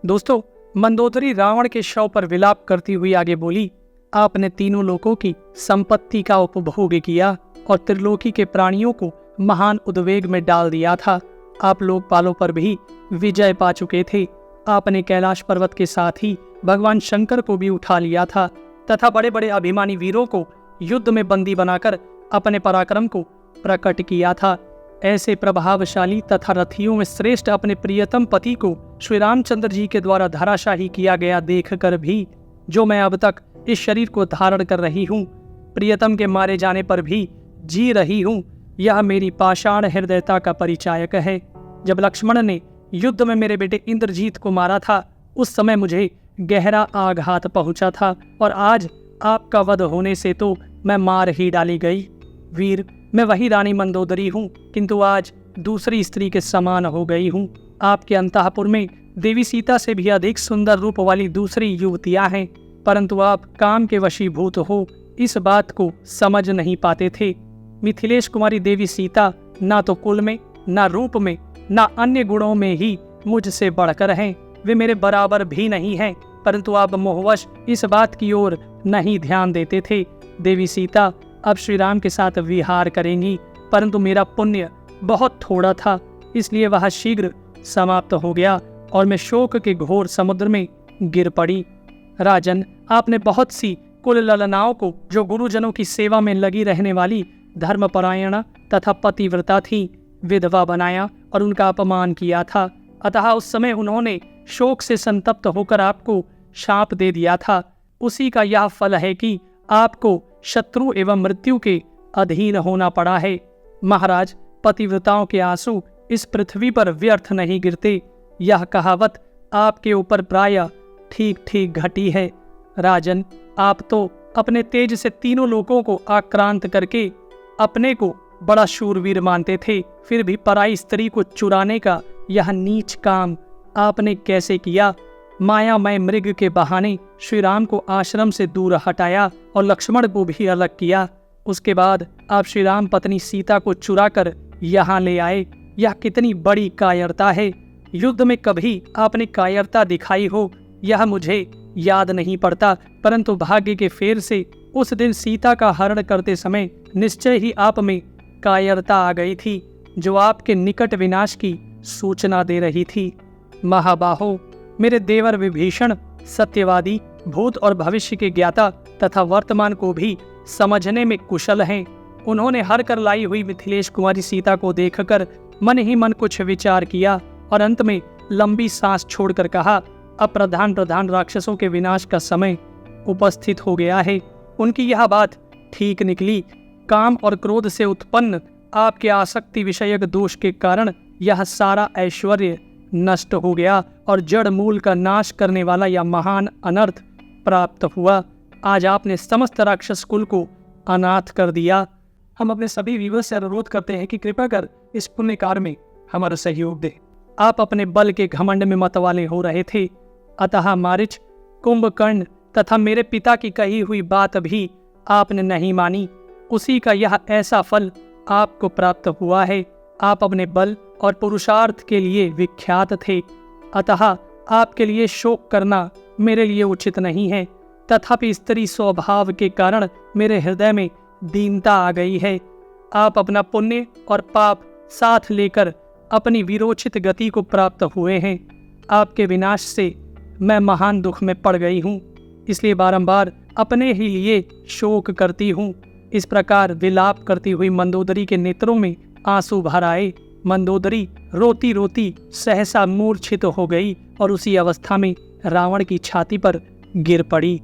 दोस्तों, मंदोदरी रावण के शव पर विलाप करती हुई आगे बोली, आपने तीनों लोकों की संपत्ति का उपभोग किया और त्रिलोकी के प्राणियों को महान उद्वेग में डाल दिया था। आप लोकपालों पर भी विजय पा चुके थे। आपने कैलाश पर्वत के साथ ही भगवान शंकर को भी उठा लिया था तथा बड़े बड़े अभिमानी वीरों को युद्ध में बंदी बनाकर अपने पराक्रम को प्रकट किया था। ऐसे प्रभावशाली तथा रथियों में श्रेष्ठ अपने प्रियतम पति को श्री रामचंद्र जी के द्वारा धराशाही किया गया देखकर भी जो मैं अब तक इस शरीर को धारण कर रही हूँ, प्रियतम के मारे जाने पर भी जी रही हूँ, यह मेरी पाषाण हृदयता का परिचायक है। जब लक्ष्मण ने युद्ध में मेरे बेटे इंद्रजीत को मारा था, उस समय मुझे गहरा आघात पहुंचा था और आज आपका वध होने से तो मैं मार ही डाली गई। वीर, मैं वही रानी मंदोदरी हूँ, किंतु आज दूसरी स्त्री के समान हो गई हूँ। आपके अंतःपुर में देवी सीता से भी अधिक सुंदर रूप वाली दूसरी युवतियां हैं, परंतु आप काम के वशीभूत हो, इस बात को समझ नहीं पाते थे। मिथिलेश कुमारी देवी सीता ना तो कुल में, ना रूप में, ना अन्य गुणों में ही मुझसे बढ़कर हैं। वे मेरे बराबर भी नहीं हैं, परंतु आप मोहवश इस बात की ओर नहीं ध्यान देते थे। देवी सीता अब श्री राम के साथ विहार करेंगी, परंतु मेरा पुण्य बहुत थोड़ा था, इसलिए वह शीघ्र समाप्त हो गया और मैं शोक के घोर समुद्र में गिर पड़ी। राजन, आपने बहुत सी कुल ललनाओं को, जो गुरुजनों की सेवा में लगी रहने वाली धर्मपरायण तथा पतिव्रता थी, विधवा बनाया और उनका अपमान किया था। अतः उस समय उन्होंने शोक से संतप्त होकर आपको शाप दे दिया था। उसी का यह फल है कि आपको शत्रु एवं मृत्यु के अधीन होना पड़ा है। महाराज, पतिव्रताओं के आंसू इस पृथ्वी पर व्यर्थ नहीं गिरते, यह कहावत आपके ऊपर प्रायः ठीक ठीक घटी है। राजन, आप तो अपने तेज से तीनों लोगों को आक्रांत करके अपने को बड़ा शूरवीर मानते थे, फिर भी पराई स्त्री को चुराने का यह नीच काम आपने कैसे किया? मायामय मृग के बहाने श्री राम को आश्रम से दूर हटाया और लक्ष्मण को भी अलग किया। उसके बाद आप श्री राम पत्नी सीता को चुराकर यहाँ ले आए। यह कितनी बड़ी कायरता है। युद्ध में कभी आपने कायरता दिखाई हो यह मुझे याद नहीं पड़ता, परंतु भाग्य के फेर से उस दिन सीता का हरण करते समय निश्चय ही आप में कायरता आ गई थी, जो आपके निकट विनाश की सूचना दे रही थी। महाबाहो, मेरे देवर विभीषण सत्यवादी, भूत और भविष्य के ज्ञाता तथा वर्तमान को भी समझने में कुशल हैं। उन्होंने हर कर लाई हुई मिथिलेश कुमारी सीता को देखकर मन ही मन कुछ विचार किया और अंत में लंबी सांस छोड़कर कहा, अब प्रधान राक्षसों के विनाश का समय उपस्थित हो गया है। उनकी यह बात ठीक निकली। काम और क्रोध से उत्पन्न आपके आसक्ति विषयक दोष के कारण यह सारा ऐश्वर्य नष्ट हो गया और जड़ मूल का नाश करने वाला यह महान अनर्थ प्राप्त हुआ। आज आपने समस्त राक्षस कुल को अनाथ कर दिया। हम अपने सभी व्यूअर्स से अनुरोध करते हैं कि कृपा कर इस पुण्य कार्य में हमारा सहयोग दें। आप अपने बल के घमंड में मतवाले हो रहे थे, अतः मारिच, कुंभकर्ण तथा मेरे पिता की कही हुई बात भी आपने नहीं मानी। उसी का यह ऐसा फल आपको प्राप्त हुआ है। आप अपने बल और पुरुषार्थ के लिए विख्यात थे, अतः आपके लिए शोक करना मेरे लिए उचित नहीं है। तथापि स्त्री स्वभाव के कारण मेरे हृदय में दीनता आ गई है। आप अपना पुण्य और पाप साथ लेकर अपनी विरोचित गति को प्राप्त हुए हैं। आपके विनाश से मैं महान दुख में पड़ गई हूँ, इसलिए बारंबार अपने ही लिए शोक करती हूँ। इस प्रकार विलाप करती हुई मंदोदरी के नेत्रों में आंसू भर आए। मंदोदरी रोती रोती सहसा मूर्छित हो गई और उसी अवस्था में रावण की छाती पर गिर पड़ी।